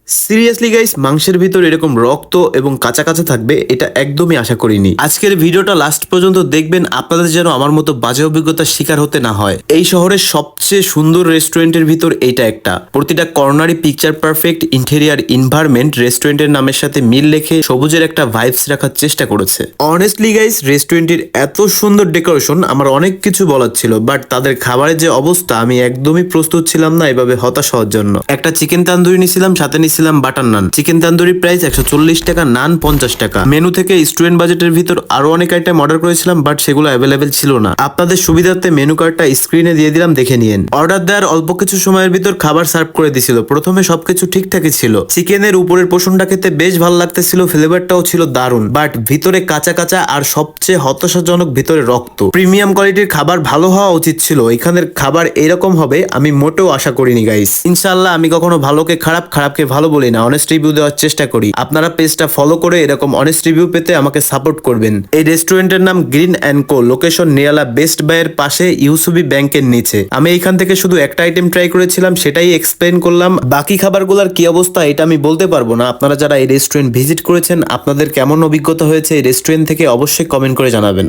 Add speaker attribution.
Speaker 1: Seriously guys, মাংসের ভিতর এরকম রক্ত এবং কাঁচা কাঁচা থাকবে এটা একদমই আশা করিনি। আজকের ভিডিওটা লাস্ট পর্যন্ত দেখবেন, আপনাদের যেন আমার মতো বাজে অভিজ্ঞতার শিকার হতে না হয়। এই শহরের সবচেয়ে সুন্দর রেস্টুরেন্টের ভিতর এইটা একটা। প্রতিটা কর্নারই পিকচার পারফেক্ট, ইন্টেরিয়ার এনভায়রনমেন্ট রেস্টুরেন্টের নামের সাথে মিল রেখে সবুজের একটা ভাইবস রাখার চেষ্টা করেছে। অনেস্টলি গাইস, রেস্টুরেন্টের এত সুন্দর ডেকোরেশন, আমার অনেক কিছু বলার ছিল, বাট তাদের খাবারের যে অবস্থা, আমি একদমই প্রস্তুত ছিলাম না এভাবে হতাশ হওয়ার জন্য। একটা চিকেন তান্দুরি নিছিলাম, সাথে নিছিলাম বাটার নান। চিকেন তান্দুরি প্রাইস 140 টাকা, নান 50 টাকা। মেনু থেকে স্টুডেন্ট বাজেটের ভিতর আরো অনেক আইটেম অর্ডার করেছিলাম, বাট সেগুলো অ্যাভেলেবেল ছিল না। আপনাদের সুবিধার্থে মেনু কার্ডটা স্ক্রিনে দিয়ে দিলাম, দেখে নিয়েন। অর্ডার দেওয়ার অল্প কিছু সময়ের ভিতর খাবার সার্ভ করে দিছিল। প্রথমে সবকিছু ঠিকঠাকই ছিল। চিকেনের উপরের পোর্শনটা খেতে বেশ ভালো লাগতেছিল, ফ্লেভারটাও ছিল দারুণ, বাট ভিতরে কাঁচা কাঁচা, আর সবচেয়ে হতাশাজনক ভিতরে রক্ত। প্রিমিয়াম কোয়ালিটির খাবার ভালো হওয়া উচিত ছিল, এখানের খাবার এরকম হবে আমি মোটেও আশা করিনি গাইস। ইনশাআল্লাহ আমি কখনো ভালোকে খারাপ, খারাপকে ভালো বলি না, অনেস্ট রিভিউ দেওয়ার চেষ্টা করি। আপনারা পেজটা ফলো করে এরকম অনেস্ট রিভিউ পেতে আমাকে সাপোর্ট করবেন। এই রেস্টুরেন্টের নাম গ্রিন অ্যান্ড কো, লোকেশন নিয়ালা বেস্ট বাইয়ের পাশে, ইউসুবি ব্যাংকের নিচে। আমি এইখান থেকে শুধু একটা আইটেম ট্রাই করেছিলাম, সেটাই এক্সপ্লেন করলাম। বাকি খাবারগুলোর কি অবস্থা এটা আমি বলতে পারবো না। আপনারা যারা এই রেস্টুরেন্ট ভিজিট করেছেন, আপনাদের কেমন অভিজ্ঞতা হয়েছে এই রেস্টুরেন্ট থেকে অবশ্যই কমেন্ট করে জানাবেন।